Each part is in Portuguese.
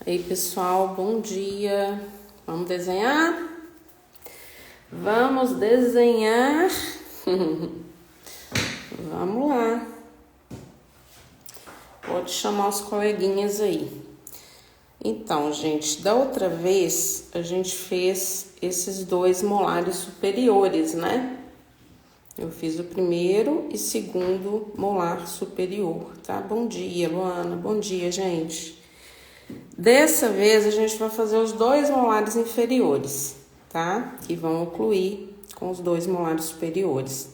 Ei pessoal, bom dia. Vamos desenhar? Vamos desenhar. Vamos lá. Pode chamar os coleguinhas aí. Então, gente, da outra vez a gente fez esses dois molares superiores, né? Eu fiz o primeiro e segundo molar superior, tá? Bom dia, Luana. Bom dia, gente. Dessa vez a gente vai fazer os dois molares inferiores, tá? Que vão ocluir com os dois molares superiores.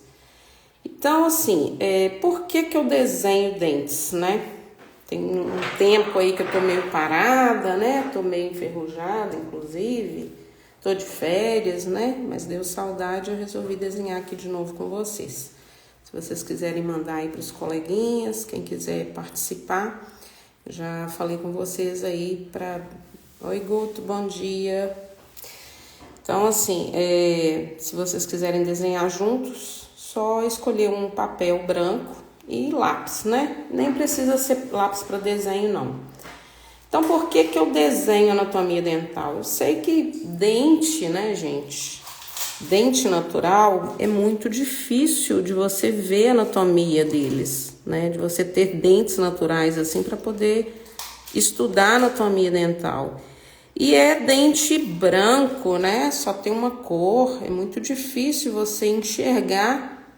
Então, assim, por que eu desenho dentes, né? Tem um tempo aí que eu tô meio parada, né? Tô meio enferrujada, inclusive. Tô de férias, né? Mas deu saudade, eu resolvi desenhar aqui de novo com vocês. Se vocês quiserem mandar aí pros coleguinhas, quem quiser participar, já falei com vocês aí pra... Oi, Guto, bom dia. Então, assim, se vocês quiserem desenhar juntos, só escolher um papel branco e lápis, né? Nem precisa ser lápis para desenho, não. Então, por que eu desenho anatomia dental? Eu sei que dente, né, gente? Dente natural é muito difícil de você ver a anatomia deles, né? De você ter dentes naturais assim para poder estudar a anatomia dental. E é dente branco, né? Só tem uma cor, é muito difícil você enxergar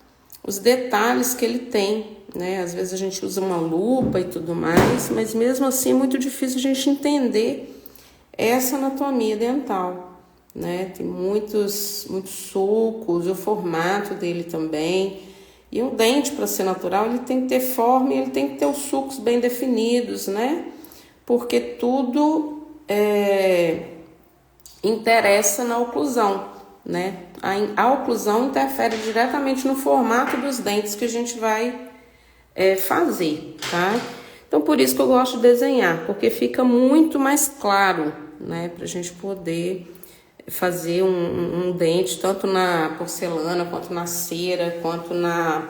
os detalhes que ele tem, né? Às vezes a gente usa uma lupa e tudo mais, mas mesmo assim é muito difícil a gente entender essa anatomia dental, né? Tem muitos sulcos, o formato dele também. E um dente, para ser natural, ele tem que ter forma e ele tem que ter os sulcos bem definidos, né? Porque tudo interessa na oclusão, né? A oclusão interfere diretamente no formato dos dentes que a gente vai fazer, tá? Então, por isso que eu gosto de desenhar, porque fica muito mais claro, né? Pra gente poder fazer um dente, tanto na porcelana, quanto na cera, quanto na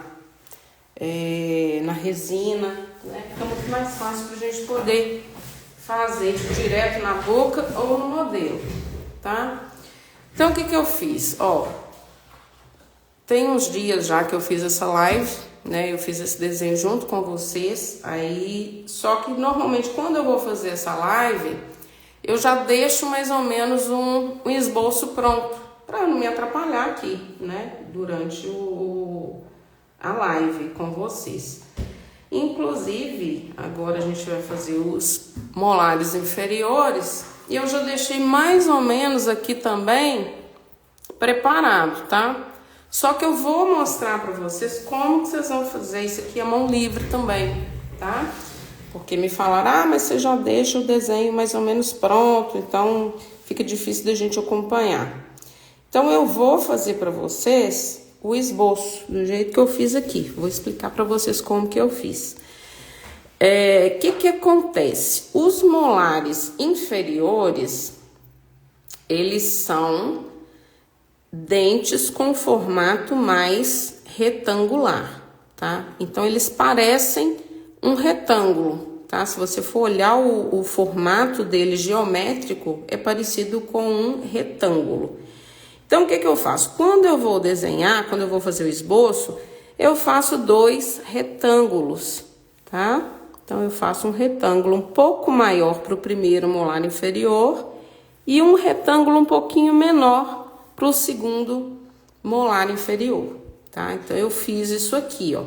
resina, né? Fica muito mais fácil pra gente poder fazer direto na boca ou no modelo, tá? Então, o que eu fiz? Ó, tem uns dias já que eu fiz essa live, né? Eu fiz esse desenho junto com vocês, aí... Só que, normalmente, quando eu vou fazer essa live, eu já deixo mais ou menos um esboço pronto, para não me atrapalhar aqui, né? Durante a live com vocês. Inclusive, agora a gente vai fazer os molares inferiores, e eu já deixei mais ou menos aqui também preparado, tá? Só que eu vou mostrar para vocês como que vocês vão fazer isso aqui à mão livre também, tá? Porque me falaram, mas você já deixa o desenho mais ou menos pronto, então fica difícil da gente acompanhar. Então eu vou fazer para vocês o esboço, do jeito que eu fiz aqui. Vou explicar para vocês como que eu fiz. Que acontece? Os molares inferiores, eles são dentes com formato mais retangular, tá? Então, eles parecem um retângulo, tá? Se você for olhar o formato dele geométrico, é parecido com um retângulo. Então, o que eu faço? Quando eu vou desenhar, quando eu vou fazer o esboço, eu faço dois retângulos, tá? Então, eu faço um retângulo um pouco maior para o primeiro molar inferior e um retângulo um pouquinho menor para o segundo molar inferior, tá? Então, eu fiz isso aqui, ó.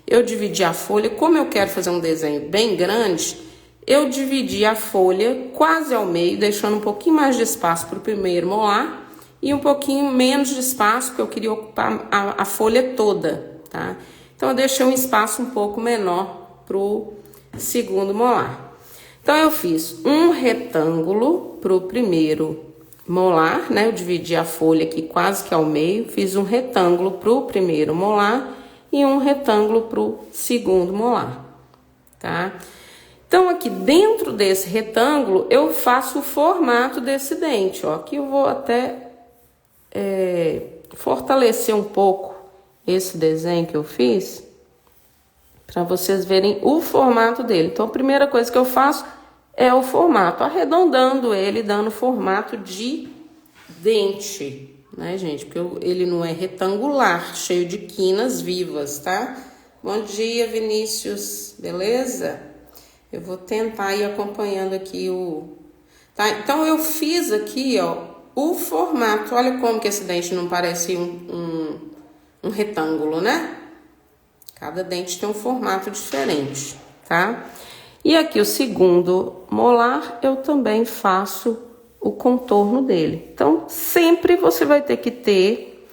Eu dividi a folha, como eu quero fazer um desenho bem grande, eu dividi a folha quase ao meio, deixando um pouquinho mais de espaço para o primeiro molar e um pouquinho menos de espaço, porque eu queria ocupar a folha toda, tá? Então, eu deixei um espaço um pouco menor pro segundo molar. Então, eu fiz um retângulo pro primeiro molar, né? Eu dividi a folha aqui quase que ao meio, fiz um retângulo pro primeiro molar e um retângulo pro segundo molar, tá? Então, aqui dentro desse retângulo, eu faço o formato desse dente, ó. Aqui eu vou até fortalecer um pouco esse desenho que eu fiz, para vocês verem o formato dele. Então, a primeira coisa que eu faço é o formato, arredondando ele, dando formato de dente, né, gente? Porque ele não é retangular, cheio de quinas vivas, tá? Bom dia, Vinícius, beleza? Eu vou tentar ir acompanhando aqui Tá, então eu fiz aqui, ó, o formato. Olha como que esse dente não parece um retângulo, né? Cada dente tem um formato diferente, tá? E aqui o segundo molar, eu também faço o contorno dele. Então, sempre você vai ter que ter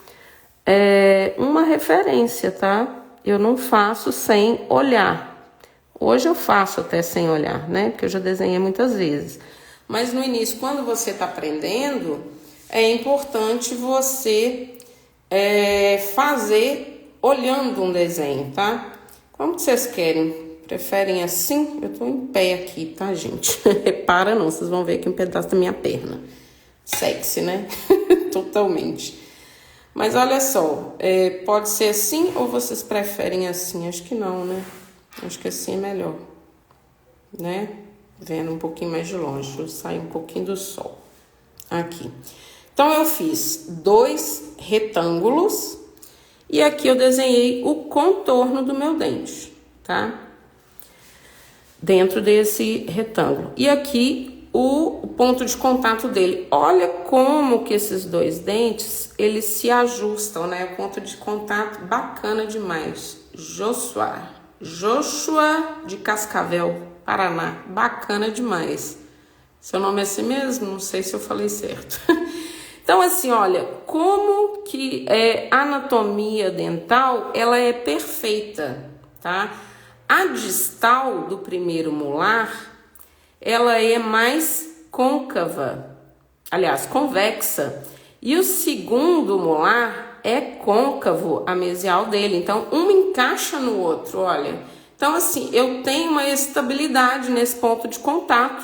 uma referência, tá? Eu não faço sem olhar. Hoje eu faço até sem olhar, né? Porque eu já desenhei muitas vezes. Mas no início, quando você tá aprendendo, é importante você fazer olhando um desenho, tá? Como que vocês querem? Preferem assim? Eu tô em pé aqui, tá, gente? Repara não, vocês vão ver aqui um pedaço da minha perna. Sexy, né? Totalmente. Mas olha só, pode ser assim ou vocês preferem assim? Acho que não, né? Acho que assim é melhor, né? Vendo um pouquinho mais de longe, deixa eu sair um pouquinho do sol. Aqui. Então, eu fiz 2 retângulos e aqui eu desenhei o contorno do meu dente, tá? Dentro desse retângulo. E aqui o ponto de contato dele. Olha como que esses 2 dentes, eles se ajustam, né? O ponto de contato bacana demais. Joshua de Cascavel, Paraná. Bacana demais. Seu nome é assim mesmo? Não sei se eu falei certo. Então, assim, olha, como que a anatomia dental, ela é perfeita, tá? A distal do primeiro molar, ela é mais côncava, aliás, convexa. E o segundo molar é côncavo, a mesial dele. Então, um encaixa no outro, olha. Então, assim, eu tenho uma estabilidade nesse ponto de contato.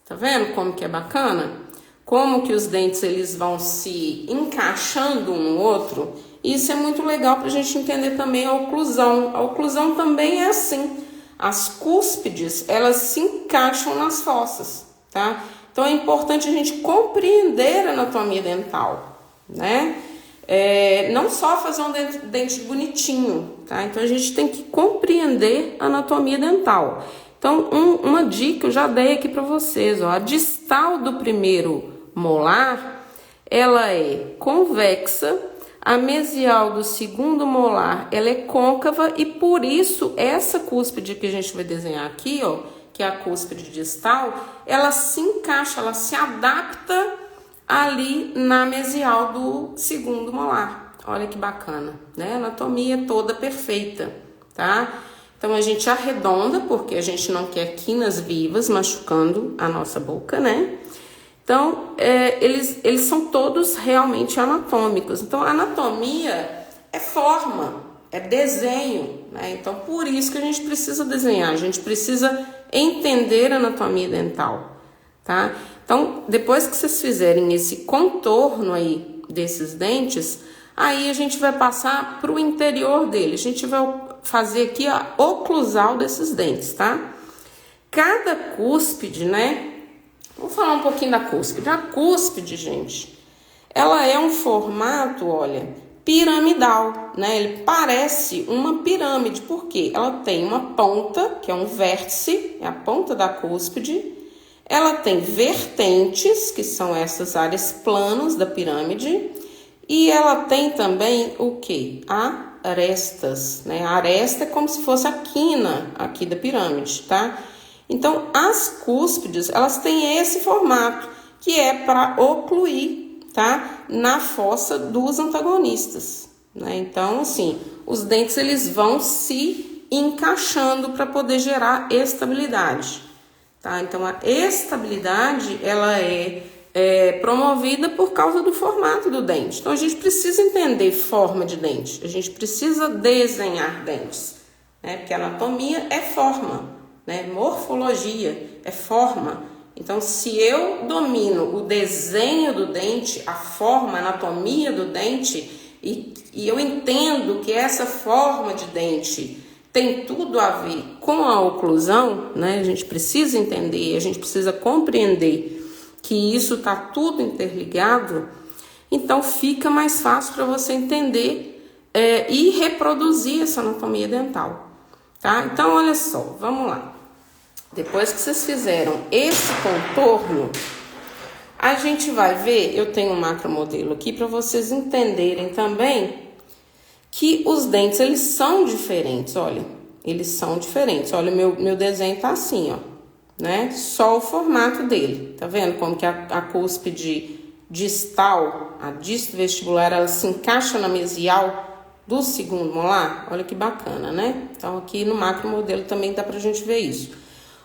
Tá vendo como que é bacana? Como que os dentes eles vão se encaixando um no outro. Isso é muito legal para a gente entender também a oclusão. A oclusão também é assim. As cúspides, elas se encaixam nas fossas, tá? Então é importante a gente compreender a anatomia dental, né? Não só fazer um dente bonitinho, tá? Então a gente tem que compreender a anatomia dental. Então, uma dica eu já dei aqui para vocês, ó. A distal do primeiro molar, ela é convexa, a mesial do segundo molar, ela é côncava e por isso essa cúspide que a gente vai desenhar aqui, ó, que é a cúspide distal, ela se encaixa, ela se adapta ali na mesial do segundo molar. Olha que bacana, né? Anatomia toda perfeita, tá? Então, a gente arredonda, porque a gente não quer quinas vivas machucando a nossa boca, né? Então, eles são todos realmente anatômicos. Então, a anatomia é forma, é desenho, né? Então, por isso que a gente precisa desenhar, a gente precisa entender a anatomia dental, tá? Então, depois que vocês fizerem esse contorno aí desses dentes, aí a gente vai passar para o interior dele, a gente vai fazer aqui a oclusal desses dentes, tá? Cada cúspide, né? Vamos falar um pouquinho da cúspide. A cúspide, gente, ela é um formato, olha, piramidal, né? Ele parece uma pirâmide, porque ela tem uma ponta, que é um vértice, é a ponta da cúspide. Ela tem vertentes, que são essas áreas planas da pirâmide. E ela tem também o quê? Arestas, né? A aresta é como se fosse a quina aqui da pirâmide, tá? Então, as cúspides, elas têm esse formato, que é para ocluir, tá? Na fossa dos antagonistas, né? Então, assim, os dentes, eles vão se encaixando para poder gerar estabilidade, tá? Então, a estabilidade, ela é promovida por causa do formato do dente. Então, a gente precisa entender forma de dente, a gente precisa desenhar dentes, né? Porque a anatomia é forma, né? Morfologia é forma. Então, se eu domino o desenho do dente, a forma, a anatomia do dente, e eu entendo que essa forma de dente tem tudo a ver com a oclusão, né? A gente precisa entender, a gente precisa compreender que isso está tudo interligado, então fica mais fácil para você entender e reproduzir essa anatomia dental, tá? Então, olha só, vamos lá. Depois que vocês fizeram esse contorno, a gente vai ver, eu tenho um macromodelo aqui para vocês entenderem também que os dentes, eles são diferentes, olha. Eles são diferentes. Olha, meu desenho tá assim, ó, né? Só o formato dele. Tá vendo como que a cúspide distal, a disto vestibular, ela se encaixa na mesial do segundo molar? Olha que bacana, né? Então, aqui no macromodelo também dá pra gente ver isso.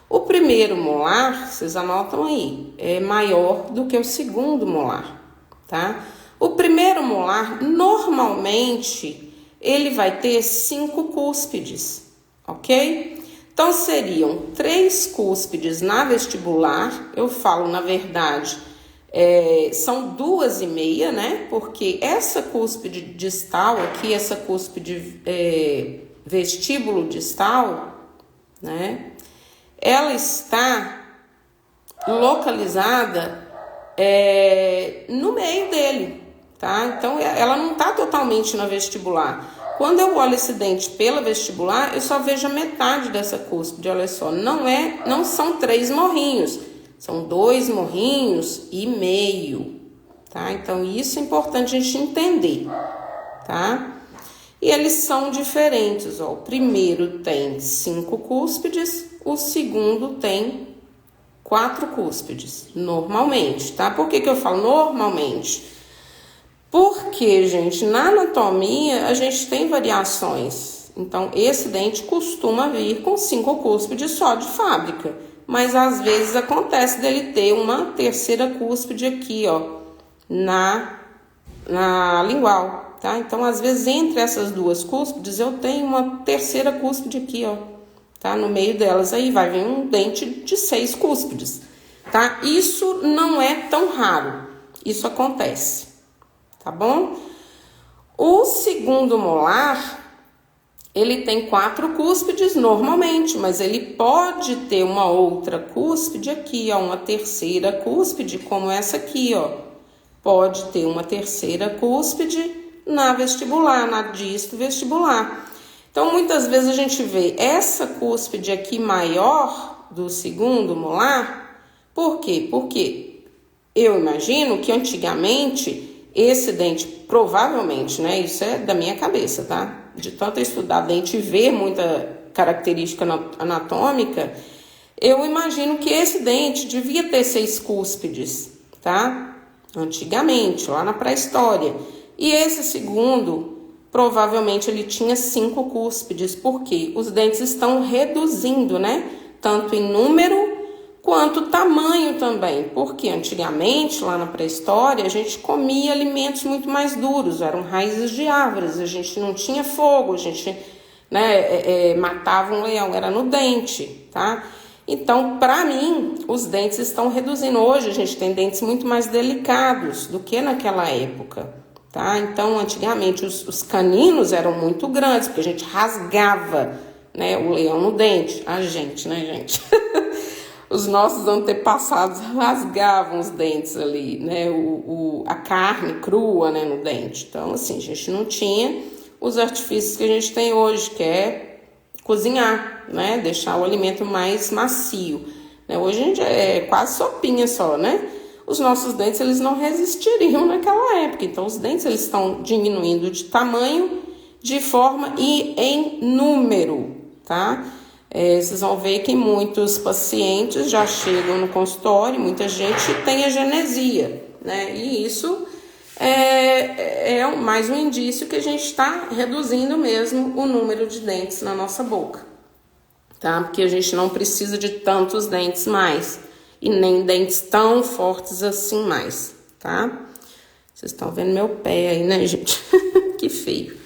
O primeiro molar, vocês anotam aí, é maior do que o segundo molar, tá? O primeiro molar, normalmente, ele vai ter 5 cúspides, ok? Então, seriam 3 cúspides na vestibular, eu falo, na verdade, são 2,5, né? Porque essa cúspide distal aqui, essa cúspide vestíbulo distal, né? Ela está localizada no meio dele, tá? Então, ela não está totalmente na vestibular. Quando eu olho esse dente pela vestibular, eu só vejo a metade dessa cúspide, olha só. Não são 3 morrinhos, são 2 morrinhos e meio, tá? Então, isso é importante a gente entender, tá? E eles são diferentes, ó. O primeiro tem 5 cúspides, o segundo tem 4 cúspides, normalmente, tá? Por que eu falo normalmente? Porque, gente, na anatomia a gente tem variações. Então, esse dente costuma vir com 5 cúspides só de fábrica. Mas, às vezes, acontece dele ter uma terceira cúspide aqui, ó, na lingual, tá? Então, às vezes, entre essas 2 cúspides, eu tenho uma terceira cúspide aqui, ó, tá? No meio delas, aí vai vir um dente de 6 cúspides, tá? Isso não é tão raro, isso acontece, tá bom? O segundo molar, ele tem 4 cúspides normalmente, mas ele pode ter uma outra cúspide aqui, ó, uma terceira cúspide, como essa aqui, ó. Pode ter uma terceira cúspide na vestibular, na disto vestibular. Então, muitas vezes a gente vê essa cúspide aqui maior do segundo molar. Por quê? Porque eu imagino que antigamente esse dente, provavelmente, né? Isso é da minha cabeça, tá? De tanto estudar dente e ver muita característica anatômica, eu imagino que esse dente devia ter 6 cúspides, tá? Antigamente, lá na pré-história. E esse segundo, provavelmente ele tinha 5 cúspides, porque os dentes estão reduzindo, né? Tanto em número quanto tamanho também. Porque antigamente, lá na pré-história, a gente comia alimentos muito mais duros, eram raízes de árvores, a gente não tinha fogo, a gente, né, matava um leão, era no dente, tá? Então, para mim, os dentes estão reduzindo. Hoje a gente tem dentes muito mais delicados do que naquela época, tá? Então, antigamente os caninos eram muito grandes, porque a gente rasgava, né, o leão no dente. A gente, né, gente? Os nossos antepassados rasgavam os dentes ali, né? A carne crua, né, no dente. Então, assim, a gente não tinha os artifícios que a gente tem hoje, que é cozinhar, né? Deixar o alimento mais macio, né? Hoje a gente é quase sopinha só, né? Os nossos dentes, eles não resistiriam naquela época. Então, os dentes, eles estão diminuindo de tamanho, de forma e em número, tá? Vocês vão ver que muitos pacientes já chegam no consultório, muita gente tem agenesia, né? E isso é mais um indício que a gente está reduzindo mesmo o número de dentes na nossa boca, tá? Porque a gente não precisa de tantos dentes mais e nem dentes tão fortes assim mais, tá? Vocês estão vendo meu pé aí, né, gente? Que feio.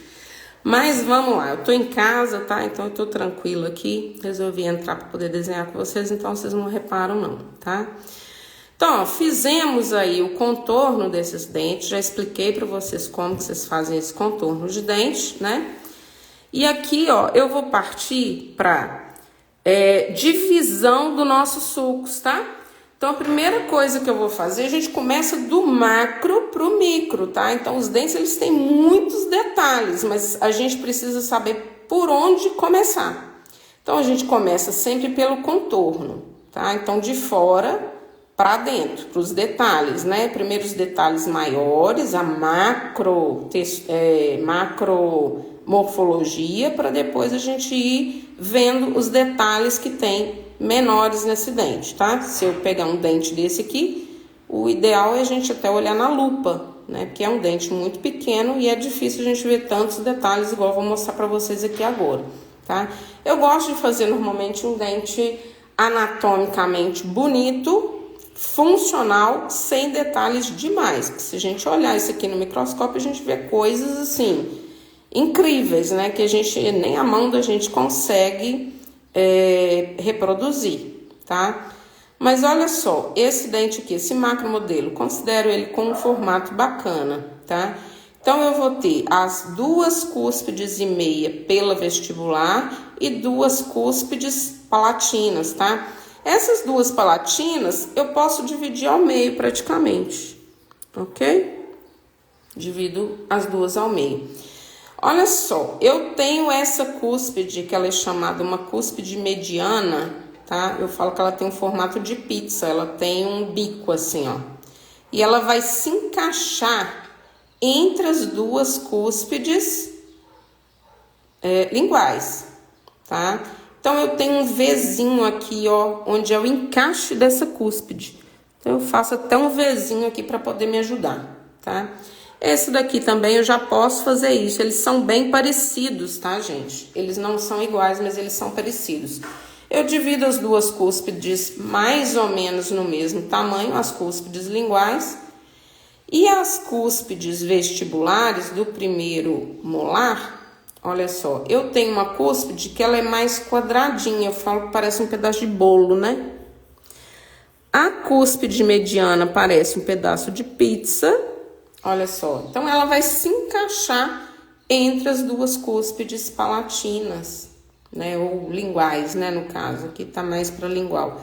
Mas vamos lá, eu tô em casa, tá? Então eu tô tranquila aqui, resolvi entrar para poder desenhar com vocês, então vocês não reparam não, tá? Então, ó, fizemos aí o contorno desses dentes, já expliquei para vocês como que vocês fazem esse contorno de dente, né? E aqui, ó, eu vou partir para divisão dos nossos sulcos, tá? Então, a primeira coisa que eu vou fazer, a gente começa do macro pro micro, tá? Então, os dentes, eles têm muitos detalhes, mas a gente precisa saber por onde começar. Então, a gente começa sempre pelo contorno, tá? Então, de fora para dentro, para os detalhes, né? Primeiro os detalhes maiores, a macromorfologia, para depois a gente ir vendo os detalhes que tem menores nesse dente, tá? Se eu pegar um dente desse aqui, o ideal é a gente até olhar na lupa, né? Porque é um dente muito pequeno e é difícil a gente ver tantos detalhes, igual eu vou mostrar para vocês aqui agora, tá? Eu gosto de fazer normalmente um dente anatomicamente bonito, funcional, sem detalhes demais. Porque se a gente olhar isso aqui no microscópio, a gente vê coisas assim incríveis, né? Que a gente nem a mão da gente consegue reproduzir, tá? Mas olha só, esse dente aqui, esse macro modelo, considero ele com um formato bacana, tá? Então eu vou ter as 2 cúspides e meia pela vestibular e 2 cúspides palatinas, tá? Essas 2 palatinas eu posso dividir ao meio praticamente, ok? Divido as 2 ao meio. Olha só, eu tenho essa cúspide, que ela é chamada uma cúspide mediana, tá? Eu falo que ela tem um formato de pizza, ela tem um bico assim, ó. E ela vai se encaixar entre as 2 cúspides linguais, tá? Então, eu tenho um Vzinho aqui, ó, onde é o encaixe dessa cúspide. Então, eu faço até um Vzinho aqui para poder me ajudar, tá? Esse daqui também eu já posso fazer isso. Eles são bem parecidos, tá, gente? Eles não são iguais, mas eles são parecidos. Eu divido as 2 cúspides mais ou menos no mesmo tamanho, as cúspides linguais. E as cúspides vestibulares do primeiro molar, olha só, eu tenho uma cúspide que ela é mais quadradinha, eu falo que parece um pedaço de bolo, né? A cúspide mediana parece um pedaço de pizza, olha só. Então, ela vai se encaixar entre as 2 cúspides palatinas, né? Ou linguais, né? No caso, aqui tá mais para lingual.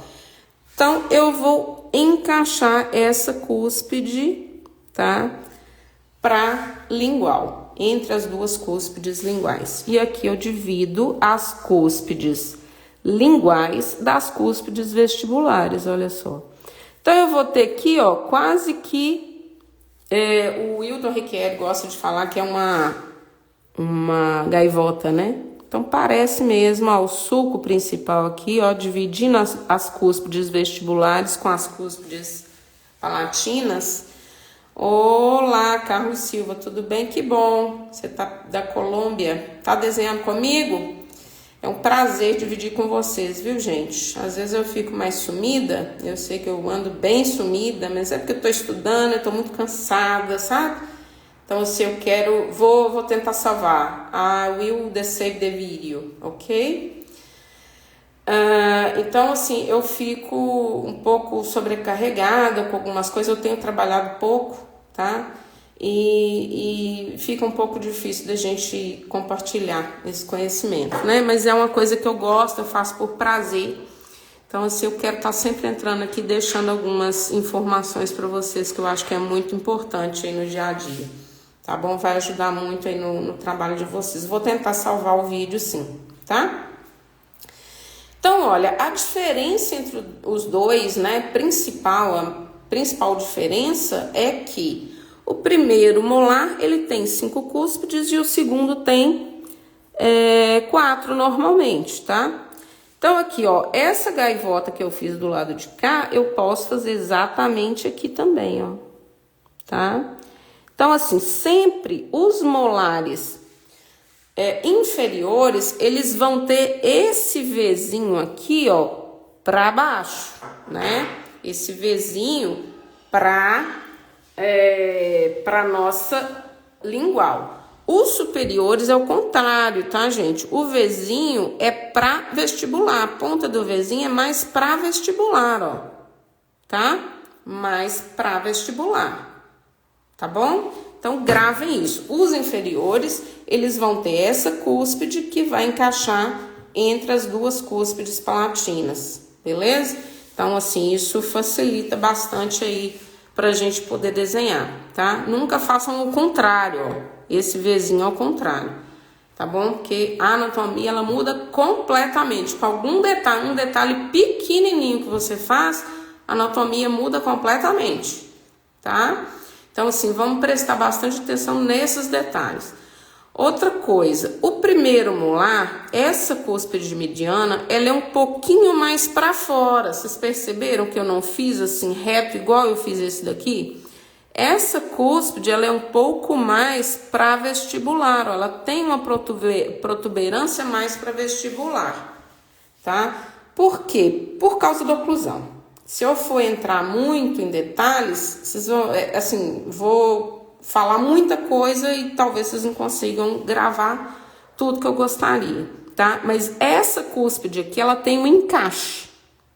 Então, eu vou encaixar essa cúspide, tá? Para lingual, entre as 2 cúspides linguais. E aqui eu divido as cúspides linguais das cúspides vestibulares, olha só. Então, eu vou ter aqui, ó, quase que... o Wilton Riquet gosta de falar que é uma gaivota, né? Então, parece mesmo, ó, o sulco principal aqui, ó, dividindo as cúspides vestibulares com as cúspides palatinas. Olá, Carlos Silva, tudo bem? Que bom, você tá da Colômbia, tá desenhando comigo? É um prazer dividir com vocês, viu, gente? Às vezes eu fico mais sumida, eu sei que eu ando bem sumida, mas é porque eu tô estudando, eu tô muito cansada, sabe? Então, se eu quero, vou tentar salvar. I will save the video, ok? Então, assim, eu fico um pouco sobrecarregada com algumas coisas, eu tenho trabalhado pouco, tá? E fica um pouco difícil da gente compartilhar esse conhecimento, né? Mas é uma coisa que eu gosto, eu faço por prazer. Então, assim, eu quero estar sempre entrando aqui, deixando algumas informações para vocês que eu acho que é muito importante aí no dia a dia, tá bom? Vai ajudar muito aí no trabalho de vocês. Vou tentar salvar o vídeo sim, tá? Então, olha, a diferença entre os dois, né, a principal diferença é que o primeiro molar, ele tem 5 cúspides e o segundo tem 4 normalmente, tá? Então, aqui, ó, essa gaivota que eu fiz do lado de cá, eu posso fazer exatamente aqui também, ó, tá? Então, assim, sempre os molares inferiores, eles vão ter esse Vzinho aqui, ó, pra baixo, né? Esse Vzinho pra nossa lingual. Os superiores é o contrário, tá, gente? O Vzinho é pra vestibular, a ponta do Vzinho é mais pra vestibular, ó, tá? Mais pra vestibular, tá bom? Então, gravem isso. Os inferiores, eles vão ter essa cúspide que vai encaixar entre as duas cúspides palatinas, beleza? Então, assim, isso facilita bastante aí pra gente poder desenhar, tá? Nunca façam o contrário, ó. Esse Vzinho ao contrário, tá bom? Porque a anatomia, ela muda completamente. Com algum detalhe, um detalhe pequenininho que você faz, a anatomia muda completamente, tá? Então, assim, vamos prestar bastante atenção nesses detalhes. Outra coisa, o primeiro molar, essa cúspide mediana, ela é um pouquinho mais para fora. Vocês perceberam que eu não fiz assim reto igual eu fiz esse daqui? Essa cúspide, ela é um pouco mais para vestibular, ó, ela tem uma protuberância mais para vestibular, tá? Por quê? Por causa da oclusão. Se eu for entrar muito em detalhes, vocês vão, assim, vou falar muita coisa e talvez vocês não consigam gravar tudo que eu gostaria, tá? Mas essa cúspide aqui, ela tem um encaixe,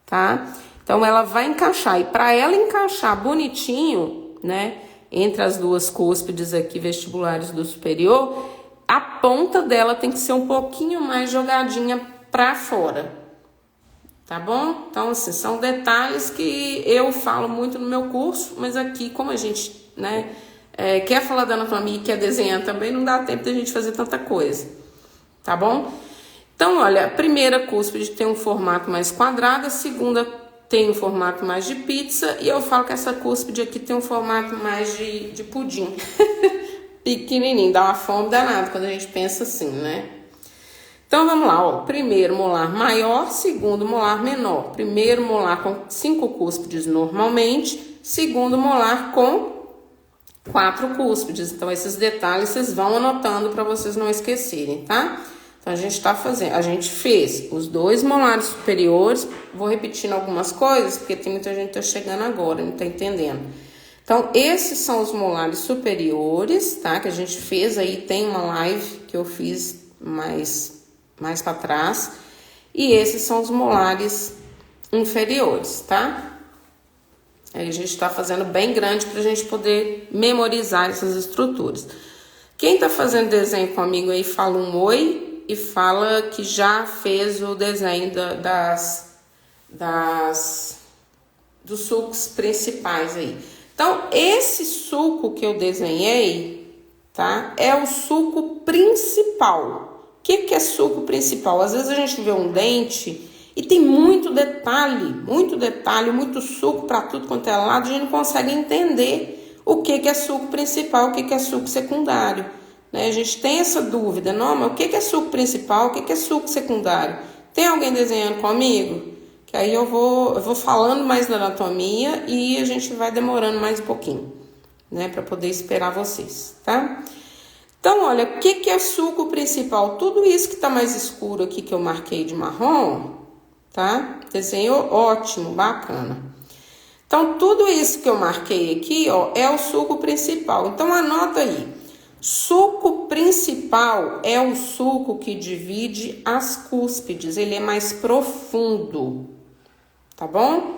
tá? Então, ela vai encaixar. E para ela encaixar bonitinho, né, entre as duas cúspides aqui vestibulares do superior, a ponta dela tem que ser um pouquinho mais jogadinha para fora, tá bom? Então, assim, são detalhes que eu falo muito no meu curso, mas aqui, como a gente, né, quer falar da anatomia e quer desenhar também, não dá tempo de a gente fazer tanta coisa, tá bom? Então, olha, a primeira cúspide tem um formato mais quadrado, a segunda tem um formato mais de pizza, e eu falo que essa cúspide aqui tem um formato mais de pudim. Pequenininho, dá uma fome danada quando a gente pensa assim, né? Então, vamos lá, ó. Primeiro molar maior, segundo molar menor. Primeiro molar com 5 cúspides normalmente, segundo molar com 4 cúspides. Então, esses detalhes vocês vão anotando para vocês não esquecerem, tá? Então, a gente fez os 2 molares superiores. Vou repetindo algumas coisas, porque tem muita gente que tá chegando agora, não tá entendendo. Então, esses são os molares superiores, tá? Que a gente fez aí, tem uma live que eu fiz mais para trás. E esses são os molares inferiores, tá? Aí a gente tá fazendo bem grande pra gente poder memorizar essas estruturas. Quem tá fazendo desenho comigo aí, fala um oi e fala que já fez o desenho dos sulcos principais aí. Então, esse sulco que eu desenhei, tá? É o sulco principal. O que é sulco principal? Às vezes a gente vê um dente e tem muito detalhe, muito sulco para tudo quanto é lado, a gente não consegue entender o que é sulco principal, o que é sulco secundário. Né? A gente tem essa dúvida, não, mas o que é sulco principal, o que é sulco secundário? Tem alguém desenhando comigo? Que aí eu vou falando mais da anatomia e a gente vai demorando mais um pouquinho, né, para poder esperar vocês, tá? Então, olha, o que é sulco principal? Tudo isso que tá mais escuro aqui que eu marquei de marrom, tá? Desenho ótimo, bacana. Então, tudo isso que eu marquei aqui, ó, é o sulco principal. Então, anota aí. Sulco principal é o sulco que divide as cúspides, ele é mais profundo, tá bom?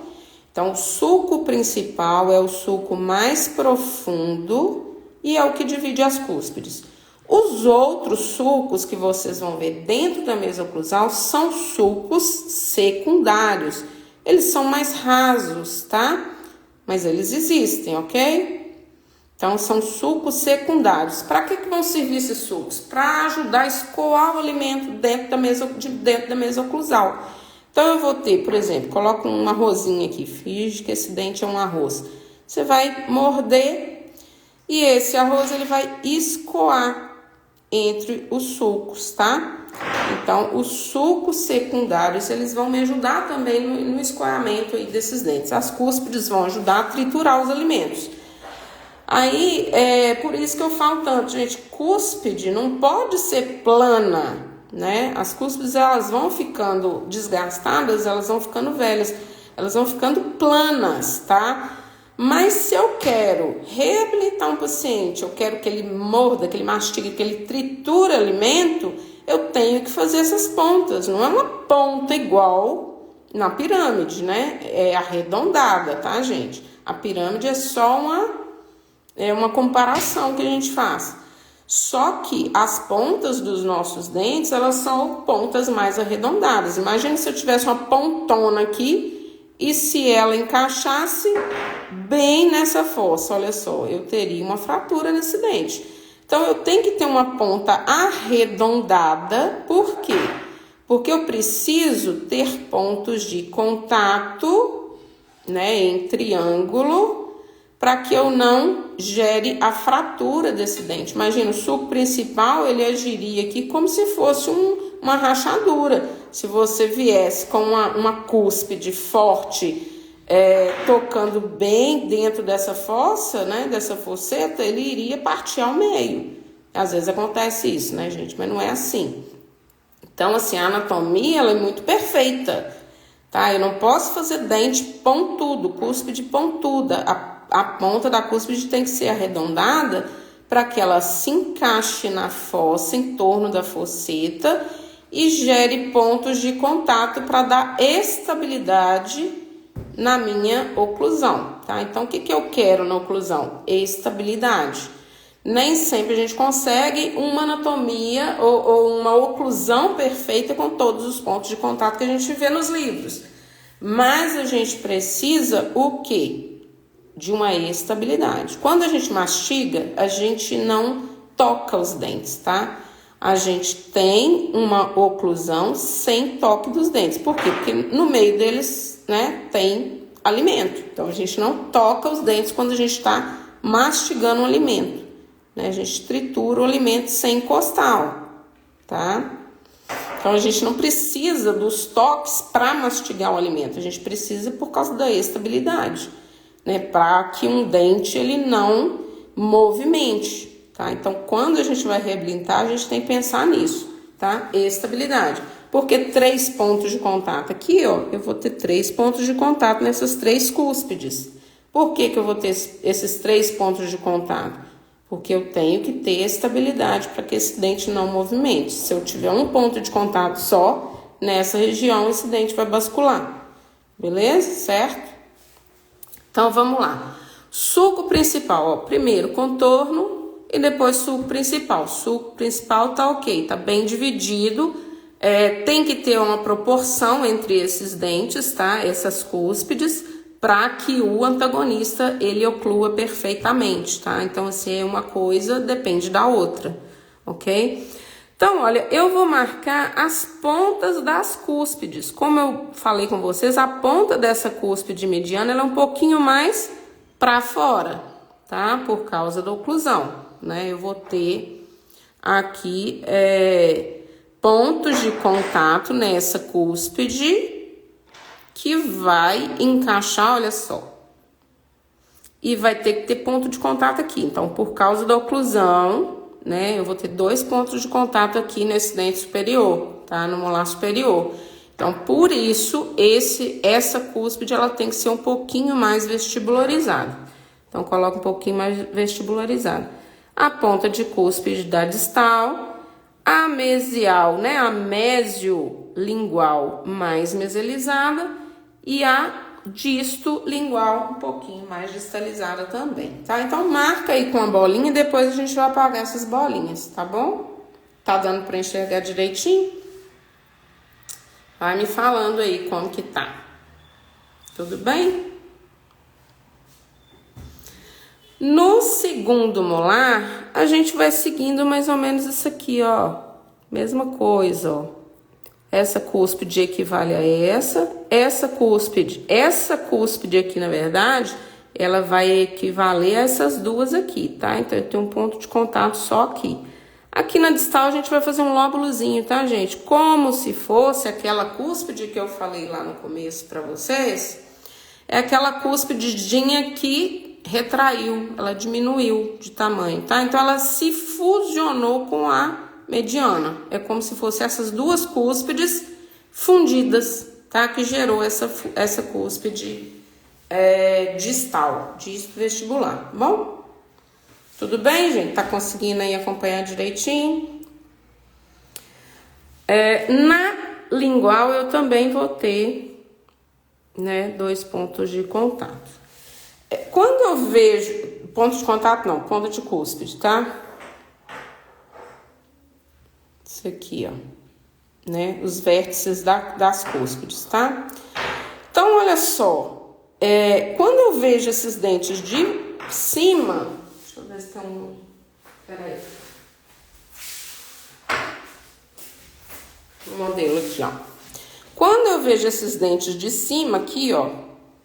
Então, o sulco principal é o sulco mais profundo e é o que divide as cúspides. Os outros sulcos que vocês vão ver dentro da mesa oclusal são sulcos secundários. Eles são mais rasos, tá? Mas eles existem, ok? Então, são sulcos secundários. Para que vão servir esses sulcos? Para ajudar a escoar o alimento dentro da mesa oclusal. Então, eu vou ter, por exemplo, coloco um arrozinho aqui. Finge que esse dente é um arroz. Você vai morder e esse arroz ele vai escoar entre os sulcos, tá? Então, os sulcos secundários, eles vão me ajudar também no escoamento aí desses dentes. As cúspides vão ajudar a triturar os alimentos. Aí, por isso que eu falo tanto, gente, cúspide não pode ser plana, né? As cúspides, elas vão ficando desgastadas, elas vão ficando velhas, elas vão ficando planas, tá? Mas se eu quero reabilitar um paciente, eu quero que ele morda, que ele mastigue, que ele triture alimento, eu tenho que fazer essas pontas. Não é uma ponta igual na pirâmide, né? É arredondada, tá, gente? A pirâmide é só É uma comparação que a gente faz. Só que as pontas dos nossos dentes, elas são pontas mais arredondadas. Imagina se eu tivesse uma pontona aqui e se ela encaixasse bem nessa fossa, olha só, eu teria uma fratura nesse dente. Então, eu tenho que ter uma ponta arredondada, por quê? Porque eu preciso ter pontos de contato, né, em triângulo, para que eu não gere a fratura desse dente. Imagina, o sulco principal, ele agiria aqui como se fosse uma rachadura. Se você viesse com uma cúspide forte, tocando bem dentro dessa fossa, né, dessa fosseta, ele iria partir ao meio. Às vezes acontece isso, né, gente? Mas não é assim. Então, assim, a anatomia, ela é muito perfeita, tá? Eu não posso fazer dente pontudo, cúspide pontuda. A ponta da cúspide tem que ser arredondada para que ela se encaixe na fossa, em torno da fosseta, e gere pontos de contato para dar estabilidade na minha oclusão, tá? Então, o que eu quero na oclusão? Estabilidade. Nem sempre a gente consegue uma anatomia ou uma oclusão perfeita com todos os pontos de contato que a gente vê nos livros. Mas a gente precisa o quê? De uma estabilidade. Quando a gente mastiga, a gente não toca os dentes, tá? A gente tem uma oclusão sem toque dos dentes. Por quê? Porque no meio deles, né, tem alimento. Então, a gente não toca os dentes quando a gente está mastigando o alimento. Né? A gente tritura o alimento sem encostar, tá? Então, a gente não precisa dos toques para mastigar o alimento. A gente precisa por causa da estabilidade, né? Para que um dente ele não movimente, tá? Então, quando a gente vai reabilitar, a gente tem que pensar nisso, tá? Estabilidade. Porque 3 pontos de contato aqui, ó, eu vou ter 3 pontos de contato nessas 3 cúspides. Por que eu vou ter esses 3 pontos de contato? Porque eu tenho que ter estabilidade para que esse dente não movimente. Se eu tiver um ponto de contato só, nessa região, esse dente vai bascular. Beleza? Certo? Então, vamos lá. Sulco principal, ó. Primeiro contorno e depois sulco principal. Sulco principal tá ok, tá bem dividido. Tem que ter uma proporção entre esses dentes, tá? Essas cúspides, para que o antagonista ele oclua perfeitamente, tá? Então, assim, uma coisa depende da outra, ok? Então, olha, eu vou marcar as pontas das cúspides. Como eu falei com vocês, a ponta dessa cúspide mediana ela é um pouquinho mais para fora, tá? Por causa da oclusão, né? Eu vou ter aqui pontos de contato nessa cúspide que vai encaixar, olha só. E vai ter que ter ponto de contato aqui. Então, por causa da oclusão, né, eu vou ter 2 pontos de contato aqui nesse dente superior, tá? No molar superior. Então, por isso, essa cúspide, ela tem que ser um pouquinho mais vestibularizada. Então, coloca um pouquinho mais vestibularizada. A ponta de cúspide da distal, a mesial, né, a mesiolingual mais mesializada e a disto-lingual um pouquinho mais distalizada também, tá? Então, marca aí com a bolinha e depois a gente vai apagar essas bolinhas, tá bom? Tá dando pra enxergar direitinho? Vai me falando aí como que tá. Tudo bem? No segundo molar, a gente vai seguindo mais ou menos isso aqui, ó. Mesma coisa, ó. Essa cúspide equivale a essa cúspide aqui, na verdade, ela vai equivaler a essas duas aqui, tá? Então, eu tenho um ponto de contato só aqui. Aqui na distal, a gente vai fazer um lóbulozinho, tá, gente? Como se fosse aquela cúspide que eu falei lá no começo pra vocês. É aquela cúspidinha que retraiu, ela diminuiu de tamanho, tá? Então, ela se fusionou com a mediana. É como se fosse essas duas cúspides fundidas, tá? Que gerou essa cúspide distal, disto vestibular, tá bom? Tudo bem, gente? Tá conseguindo aí acompanhar direitinho? Na lingual, eu também vou ter, né, 2 pontos de contato. Quando eu vejo, ponto de contato não, ponta de cúspide, tá? Isso aqui, ó, né? Os vértices das cúspides, tá? Então, olha só, quando eu vejo esses dentes de cima, deixa eu ver se tem um, peraí, um modelo aqui, ó. Quando eu vejo esses dentes de cima aqui, ó,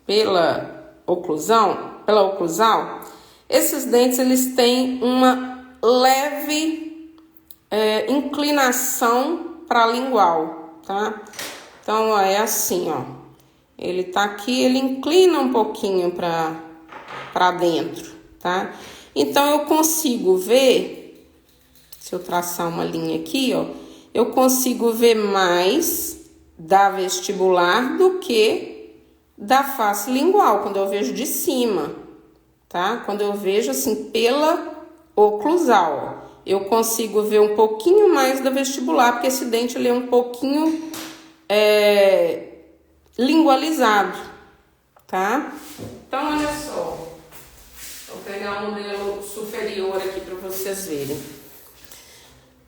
pela oclusal, esses dentes, eles têm uma leve inclinação para lingual, tá? Então, ó, é assim, ó. Ele tá aqui, ele inclina um pouquinho para dentro, tá? Então, eu consigo ver, se eu traçar uma linha aqui, ó, eu consigo ver mais da vestibular do que da face lingual, quando eu vejo de cima, tá? Quando eu vejo assim pela oclusal, ó, eu consigo ver um pouquinho mais da vestibular, porque esse dente ele é um pouquinho lingualizado, tá? Então, olha só, vou pegar um modelo superior aqui para vocês verem.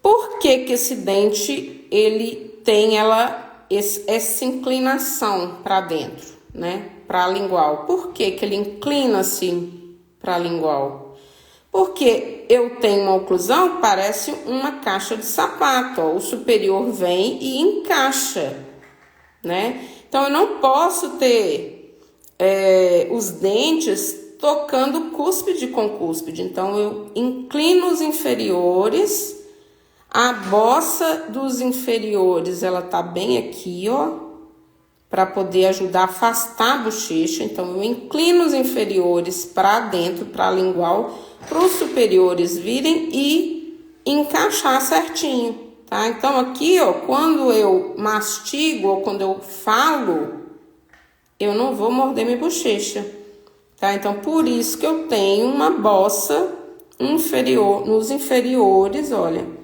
Por que que esse dente ele tem essa inclinação para dentro, né? Para a lingual. Por que que ele inclina assim para a lingual? Porque eu tenho uma oclusão que parece uma caixa de sapato, ó. O superior vem e encaixa, né? Então, eu não posso ter os dentes tocando cúspide com cúspide. Então, eu inclino os inferiores. A bossa dos inferiores, ela tá bem aqui, ó, para poder ajudar a afastar a bochecha. Então, eu inclino os inferiores para dentro, para a lingual, para os superiores virem e encaixar certinho, tá? Então, aqui, ó, quando eu mastigo ou quando eu falo, eu não vou morder minha bochecha, tá? Então, por isso que eu tenho uma bossa inferior, nos inferiores, olha,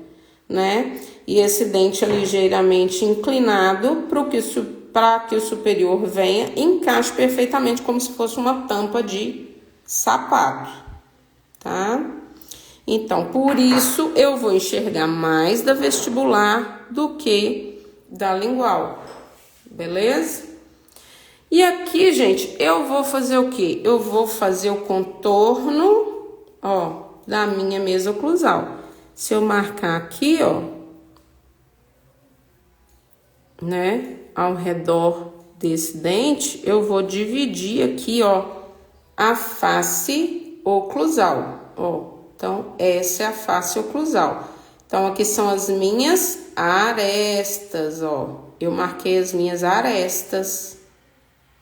né? E esse dente é ligeiramente inclinado para que o superior venha e encaixe perfeitamente como se fosse uma tampa de sapato, tá? Então, por isso eu vou enxergar mais da vestibular do que da lingual, beleza? E aqui, gente, eu vou fazer o quê? Eu vou fazer o contorno, ó, da minha mesa oclusal. Se eu marcar aqui, ó, né, ao redor desse dente, eu vou dividir aqui, ó, a face oclusal, ó. Então, essa é a face oclusal. Então, aqui são as minhas arestas, ó. Eu marquei as minhas arestas,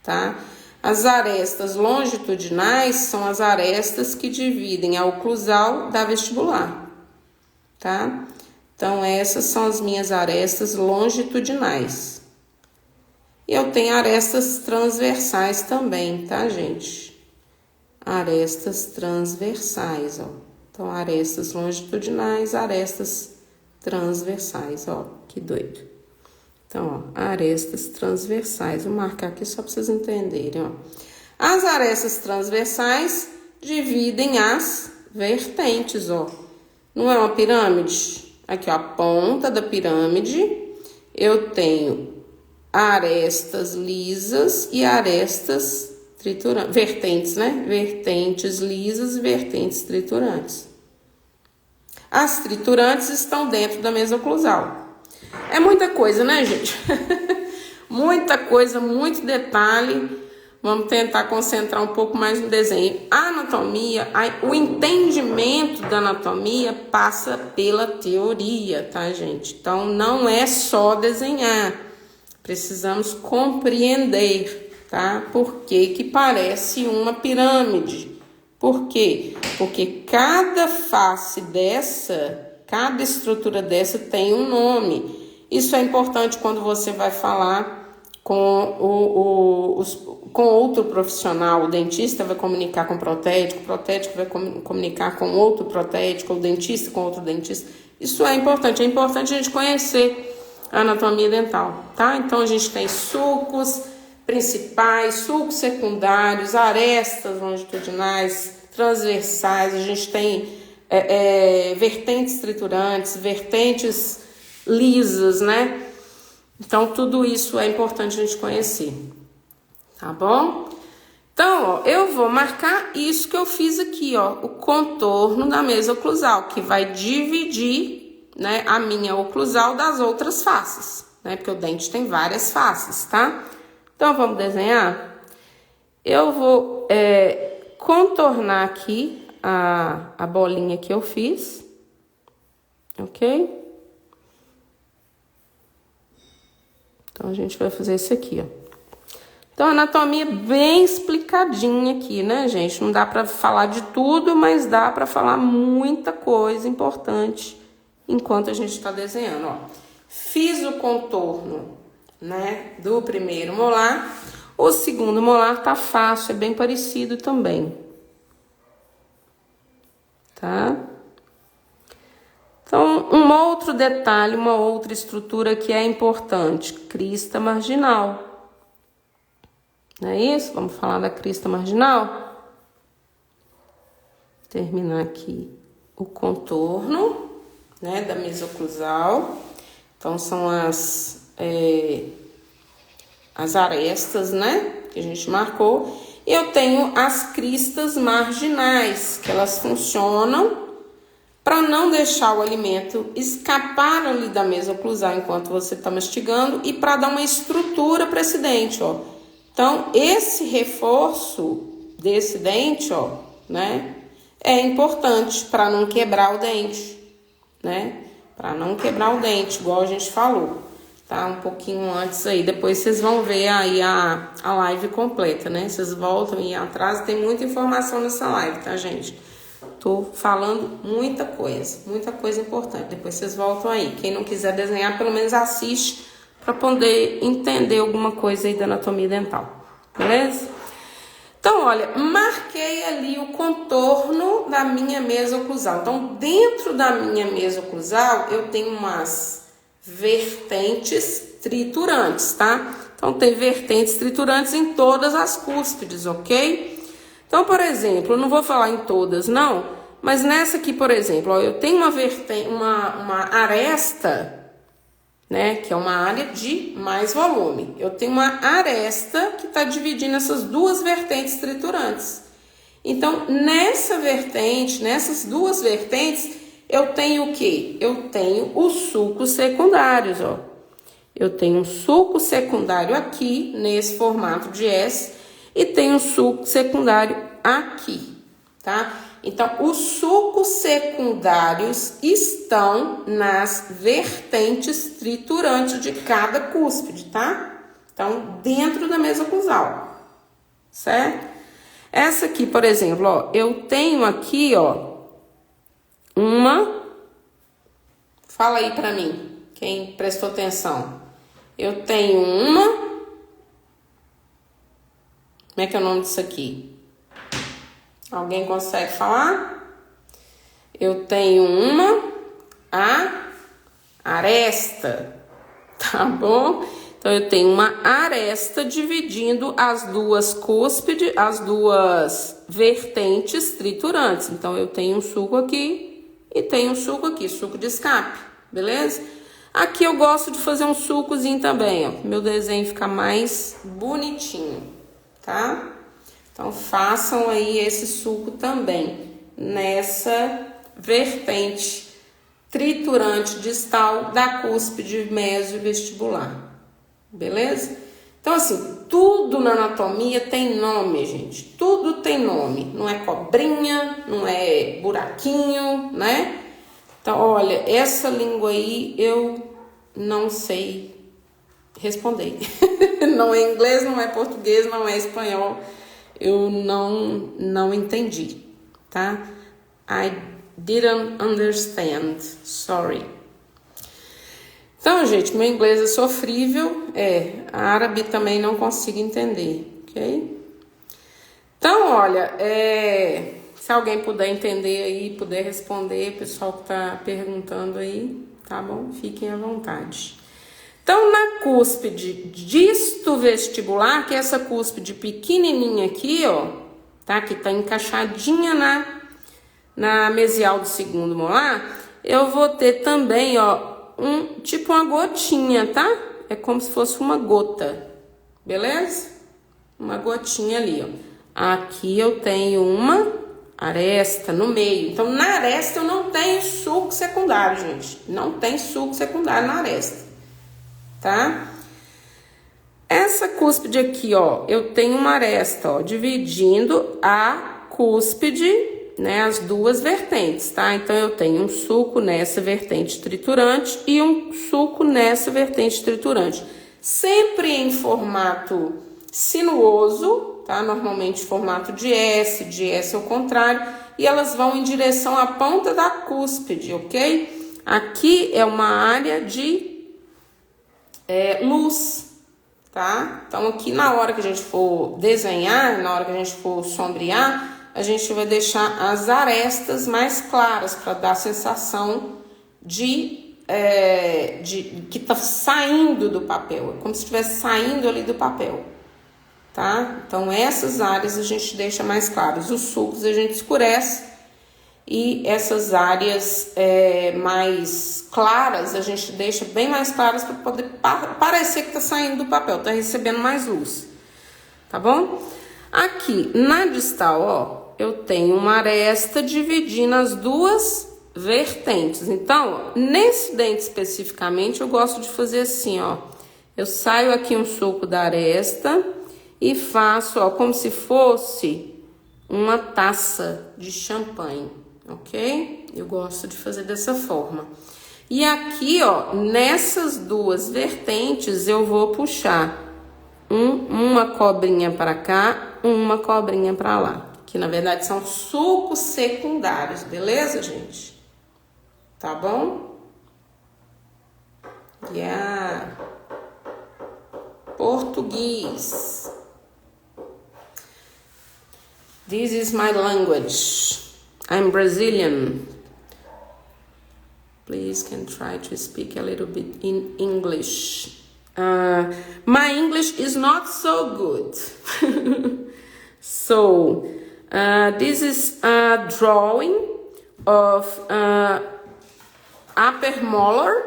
tá? As arestas longitudinais são as arestas que dividem a oclusal da vestibular. Tá? Então, essas são as minhas arestas longitudinais. E eu tenho arestas transversais também, tá, gente? Arestas transversais, ó. Então, arestas longitudinais, arestas transversais, ó. Que doido. Então, ó, arestas transversais. Vou marcar aqui só para vocês entenderem, ó. As arestas transversais dividem as vertentes, ó. Não é uma pirâmide? Aqui, ó, a ponta da pirâmide, eu tenho arestas lisas e arestas triturantes, vertentes, né? Vertentes lisas e vertentes triturantes. As triturantes estão dentro da mesa oclusal. É muita coisa, né, gente? Muita coisa, muito detalhe. Vamos tentar concentrar um pouco mais no desenho. A anatomia, o entendimento da anatomia passa pela teoria, tá, gente? Então, não é só desenhar. Precisamos compreender, tá? Por que parece uma pirâmide? Por quê? Porque cada face dessa, cada estrutura dessa tem um nome. Isso é importante quando você vai falar com outro profissional. O dentista vai comunicar com o protético vai comunicar com outro protético, o dentista com outro dentista. Isso é importante a gente conhecer a anatomia dental, tá? Então, a gente tem sulcos, principais, sulcos secundários, arestas longitudinais, transversais, a gente tem vertentes triturantes, vertentes lisas, né? Então, tudo isso é importante a gente conhecer, tá bom? Então, ó, eu vou marcar isso que eu fiz aqui, ó, o contorno da mesa oclusal, que vai dividir, né, a minha oclusal das outras faces, né? Porque o dente tem várias faces, tá? Então, vamos desenhar? Eu vou contornar aqui a bolinha que eu fiz, ok? Então, a gente vai fazer isso aqui, ó. Então, a anatomia bem explicadinha aqui, né, gente? Não dá pra falar de tudo, mas dá pra falar muita coisa importante enquanto a gente tá desenhando, ó. Fiz o contorno, né, do primeiro molar. O segundo molar tá fácil, é bem parecido também. Tá? Então, um outro detalhe, uma outra estrutura que é importante, crista marginal. Não é isso? Vamos falar da crista marginal? Terminar aqui o contorno, né, da mesa oclusal. Então, são as arestas, né, que a gente marcou. E eu tenho as cristas marginais, que elas funcionam para não deixar o alimento escapar ali da mesa oclusal enquanto você está mastigando e para dar uma estrutura para esse dente, ó. Então, esse reforço desse dente, ó, né, é importante para não quebrar o dente, né? Para não quebrar o dente, igual a gente falou, tá? Um pouquinho antes aí, depois vocês vão ver aí a live completa, né? Vocês voltam aí atrás, tem muita informação nessa live, tá, gente? Tô falando muita coisa importante. Depois vocês voltam aí. Quem não quiser desenhar, pelo menos assiste para poder entender alguma coisa aí da anatomia dental, beleza? Então, olha, marquei ali o contorno da minha mesa oclusal. Então, dentro da minha mesa oclusal, eu tenho umas vertentes triturantes, tá? Então, tem vertentes triturantes em todas as cúspides, ok? Então, por exemplo, eu não vou falar em todas, não, mas nessa aqui, por exemplo, ó, eu tenho uma aresta, né, que é uma área de mais volume. Eu tenho uma aresta que está dividindo essas duas vertentes triturantes. Então, nessas duas vertentes, eu tenho o quê? Eu tenho os sulcos secundários, ó. Eu tenho um sulco secundário aqui, nesse formato de S, e tenho um sulco secundário aqui, tá? Então, os sulcos secundários estão nas vertentes triturantes de cada cúspide, tá? Então, dentro da mesa oclusal, certo? Essa aqui, por exemplo, ó, eu tenho aqui, ó, fala aí pra mim, quem prestou atenção. Eu tenho como é que é o nome disso aqui? Alguém consegue falar? Eu tenho uma aresta, tá bom? Então, eu tenho uma aresta dividindo as duas cúspides, as duas vertentes triturantes. Então, eu tenho um suco aqui e tenho um suco aqui, suco de escape, beleza? Aqui eu gosto de fazer um sucozinho também, ó. Meu desenho fica mais bonitinho, tá? Então, façam aí esse suco também, nessa vertente triturante distal da cúspide mesovestibular, beleza? Então, assim, tudo na anatomia tem nome, gente. Tudo tem nome. Não é cobrinha, não é buraquinho, né? Então, olha, essa língua aí eu não sei responder. Não é inglês, não é português, não é espanhol. Eu não entendi, tá? I didn't understand, sorry. Então, gente, meu inglês é sofrível, árabe também não consigo entender, ok? Então, olha, se alguém puder entender aí, puder responder, pessoal que tá perguntando aí, tá bom? Fiquem à vontade. Então, na cúspide disto vestibular, que é essa cúspide pequenininha aqui, ó, tá? Que tá encaixadinha na mesial do segundo molar, eu vou ter também, ó, tipo uma gotinha, tá? É como se fosse uma gota, beleza? Uma gotinha ali, ó. Aqui eu tenho uma aresta no meio. Então, na aresta eu não tenho sulco secundário, gente. Não tem sulco secundário na aresta, tá? Essa cúspide aqui, ó, eu tenho uma aresta, ó, dividindo a cúspide, né, as duas vertentes, tá? Então, eu tenho um sulco nessa vertente triturante e um sulco nessa vertente triturante. Sempre em formato sinuoso, tá? Normalmente formato de S ao contrário, e elas vão em direção à ponta da cúspide, ok? Aqui é uma área de luz, tá? Então, aqui na hora que a gente for desenhar, na hora que a gente for sombrear, a gente vai deixar as arestas mais claras para dar a sensação de que tá saindo do papel, é como se estivesse saindo ali do papel, tá? Então, essas áreas a gente deixa mais claras, os sulcos a gente escurece e essas áreas mais claras a gente deixa bem mais claras para poder parecer que tá saindo do papel, tá recebendo mais luz, tá bom? Aqui na distal, ó, eu tenho uma aresta dividindo as duas vertentes. Então, nesse dente especificamente, eu gosto de fazer assim, ó. Eu saio aqui um sulco da aresta e faço, ó, como se fosse uma taça de champanhe, ok? Eu gosto de fazer dessa forma. E aqui, ó, nessas duas vertentes, eu vou puxar uma cobrinha para cá, uma cobrinha para lá. Que na verdade são sulcos secundários, beleza, gente? Tá bom? Yeah. Português. This is my language. I'm Brazilian. Please can try to speak a little bit in English. My English is not so good. So, this is a drawing of upper molar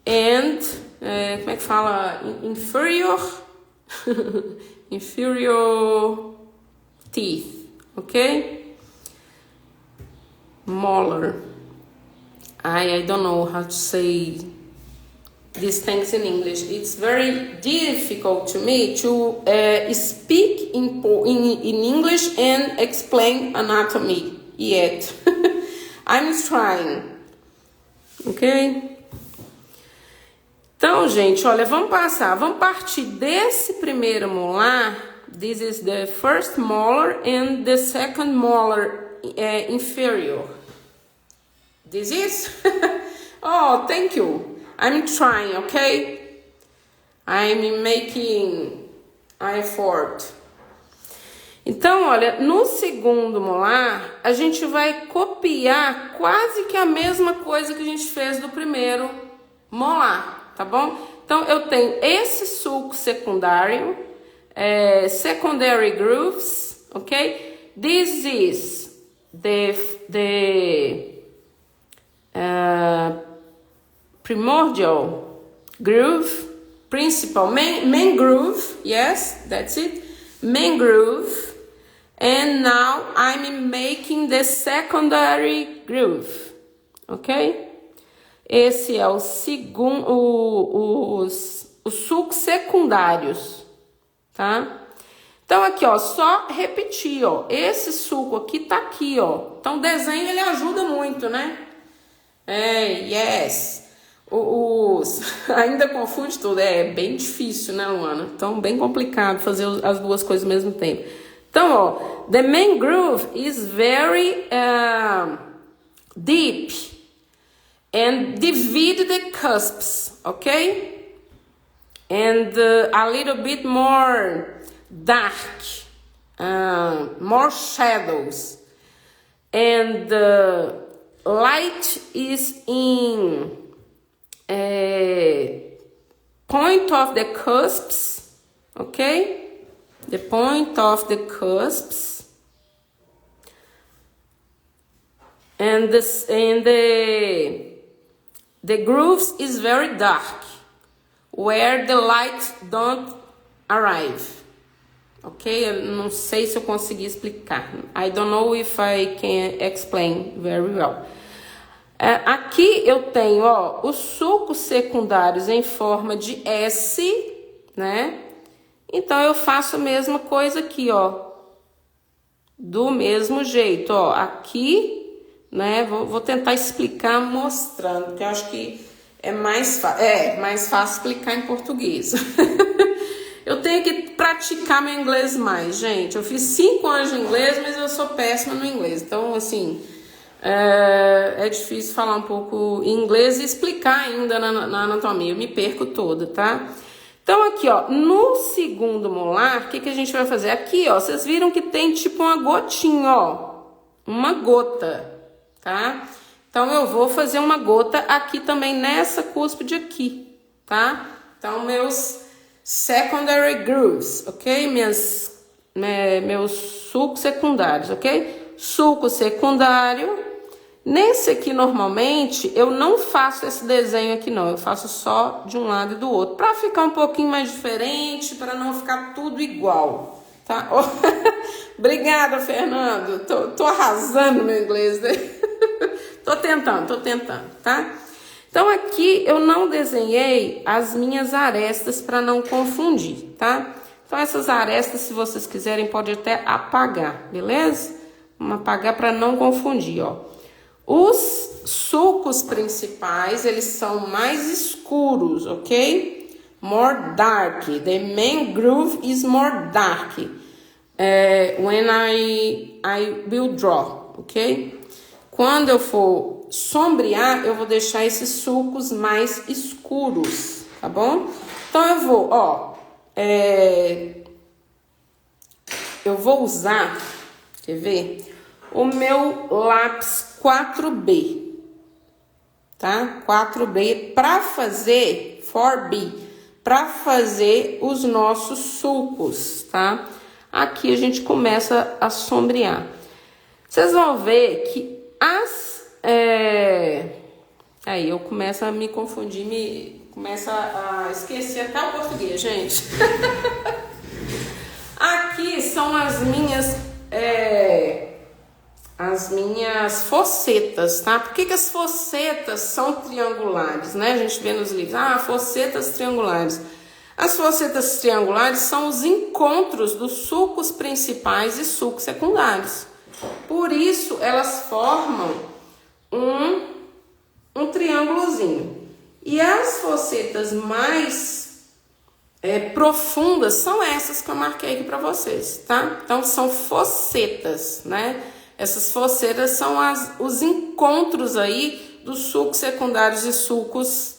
and, como é que fala? Inferior, inferior teeth, ok? Molar. I don't know how to say these things in English. It's very difficult to me to speak in English and explain anatomy yet. I'm trying. Ok? Então, gente, olha, vamos partir desse primeiro molar. This is the first molar and the second molar inferior. This is? Oh, thank you. I'm trying, okay? I'm making an effort. Então, olha, no segundo molar, a gente vai copiar quase que a mesma coisa que a gente fez do primeiro molar, tá bom? Então, eu tenho esse sulco secundário, secondary grooves, ok? This is the primordial groove, principal, main groove, yes, that's it, main groove, and now I'm making the secondary groove, ok? Esse é o segundo, os sulcos secundários, tá? Então aqui, ó, só repetir, ó, esse sulco aqui tá aqui, ó, então o desenho ele ajuda muito, né? Yes. Ainda confunde tudo, é bem difícil, né, Luana? Então, bem complicado fazer as duas coisas ao mesmo tempo. Então, ó, the main groove is very deep and divide the cusps, okay? And a little bit more dark, more shadows, and light is in point of the cusps, okay? The point of the cusps. And the grooves is very dark, where the light don't arrive. Ok? Eu não sei se eu consegui explicar. I don't know if I can explain very well. Aqui eu tenho, ó, os sulcos secundários em forma de S, né? Então eu faço a mesma coisa aqui, ó. Do mesmo jeito, ó. Aqui, né? Vou tentar explicar mostrando, porque eu acho que é mais fácil explicar em português. Eu tenho que praticar meu inglês mais, gente. Eu fiz 5 anos de inglês, mas eu sou péssima no inglês. Então, assim, é difícil falar um pouco em inglês e explicar ainda na anatomia. Eu me perco toda, tá? Então, aqui, ó, no segundo molar, o que a gente vai fazer? Aqui, ó, vocês viram que tem tipo uma gotinha, ó. Uma gota, tá? Então, eu vou fazer uma gota aqui também nessa cúspide aqui, tá? Então, meus secondary grooves, ok? Meus sulcos secundários, ok? Sulco secundário. Nesse aqui, normalmente, eu não faço esse desenho aqui, não. Eu faço só de um lado e do outro. Pra ficar um pouquinho mais diferente, para não ficar tudo igual, tá? Obrigada, Fernando. Tô arrasando meu inglês, né? Tô tentando, tá? Então, aqui eu não desenhei as minhas arestas para não confundir, tá? Então, essas arestas, se vocês quiserem, pode até apagar, beleza? Vamos apagar para não confundir, ó. Os sulcos principais, eles são mais escuros, ok? More dark. The main groove is more dark. When I will draw, ok? Quando eu for sombrear, eu vou deixar esses sulcos mais escuros, tá bom? Então, eu vou, ó, eu vou usar, quer ver? O meu lápis 4B, tá? 4B para fazer, 4B, para fazer os nossos sulcos, tá? Aqui a gente começa a sombrear. Vocês vão ver que aí eu começo a me confundir, começo a esquecer até o português, gente. Aqui são as minhas fossetas, tá? Por que as fossetas são triangulares, né? A gente vê nos livros, fossetas triangulares. As fossetas triangulares são os encontros dos sulcos principais e sulcos secundários. Por isso, elas formam um triângulozinho. E as fossetas mais profundas são essas que eu marquei aqui para vocês, tá? Então, são fossetas, né? Essas fossetas são os encontros aí dos sulcos secundários e sulcos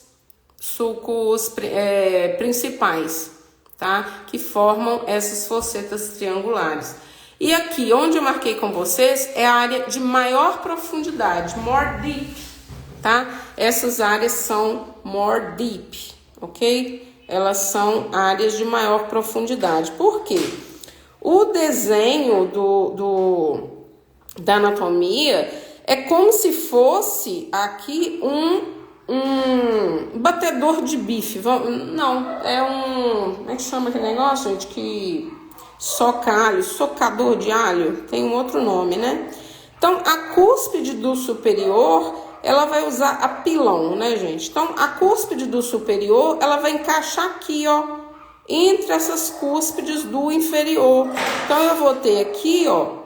principais, tá? Que formam essas fossetas triangulares. E aqui, onde eu marquei com vocês, é a área de maior profundidade, more deep, tá? Essas áreas são more deep, ok? Elas são áreas de maior profundidade. Por quê? O desenho da anatomia é como se fosse aqui um batedor de bife. Não, como é que chama aquele negócio, gente, que soca alho, socador de alho, tem um outro nome, né? Então, a cúspide do superior, ela vai usar a pilão, né, gente? Então, a cúspide do superior, ela vai encaixar aqui, ó, entre essas cúspides do inferior. Então, eu vou ter aqui, ó,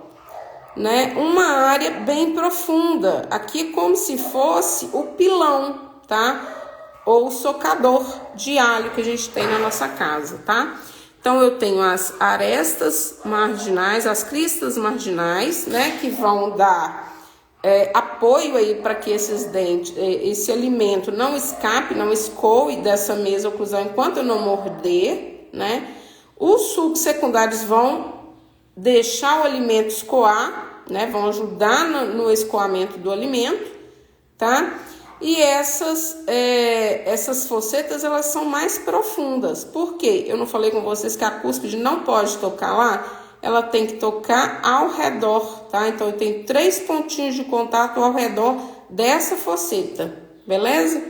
né, uma área bem profunda. Aqui como se fosse o pilão, tá? Ou o socador de alho que a gente tem na nossa casa, tá? Então, eu tenho as arestas marginais, as cristas marginais, né? Que vão dar apoio aí para que esses dentes, esse alimento não escape, não escoe dessa mesa oclusal enquanto eu não morder, né? Os sulcos secundários vão deixar o alimento escoar, né? Vão ajudar no escoamento do alimento, tá? E essas focetas, elas são mais profundas. Por quê? Eu não falei com vocês que a cúspide não pode tocar lá? Ela tem que tocar ao redor, tá? Então, eu tenho 3 pontinhos de contato ao redor dessa foceta, beleza?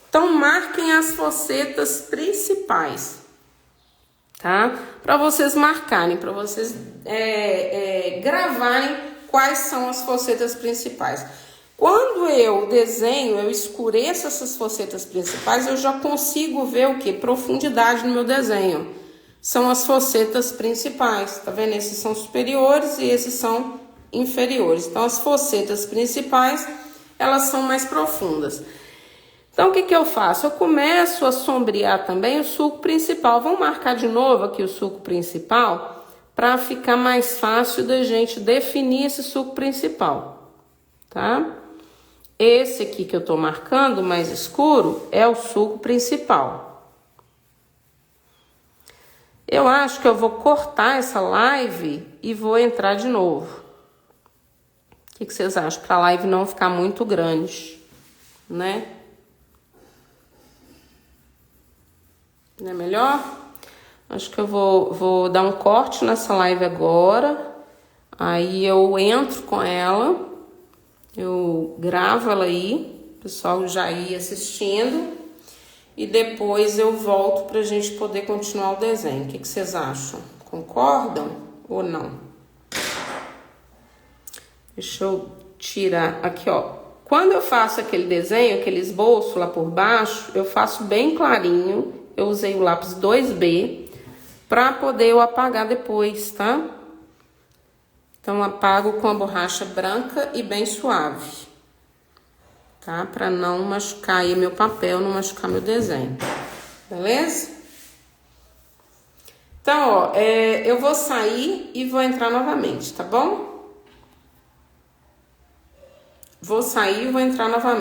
Então, marquem as focetas principais, tá? Para vocês marcarem, para vocês gravarem quais são as focetas principais. Quando eu desenho, eu escureço essas focetas principais, eu já consigo ver o que? Profundidade no meu desenho. São as focetas principais, tá vendo? Esses são superiores e esses são inferiores. Então, as focetas principais, elas são mais profundas. Então, o que eu faço? Eu começo a sombrear também o sulco principal. Vamos marcar de novo aqui o sulco principal para ficar mais fácil da gente definir esse sulco principal, tá? Esse aqui que eu tô marcando, mais escuro, é o sulco principal. Eu acho que eu vou cortar essa live e vou entrar de novo. O que vocês acham? Para a live não ficar muito grande, né? Não é melhor? Acho que eu vou dar um corte nessa live agora. Aí eu entro com ela. Eu gravo ela aí. O pessoal já ir assistindo. E depois eu volto pra gente poder continuar o desenho. O que vocês acham? Concordam ou não? Deixa eu tirar aqui, ó. Quando eu faço aquele desenho, aquele esboço lá por baixo, eu faço bem clarinho. Eu usei o lápis 2B para poder eu apagar depois, tá? Então, apago com a borracha branca e bem suave, tá? Para não machucar aí meu papel, não machucar meu desenho, beleza? Então, ó, eu vou sair e vou entrar novamente, tá bom? Vou sair e vou entrar novamente.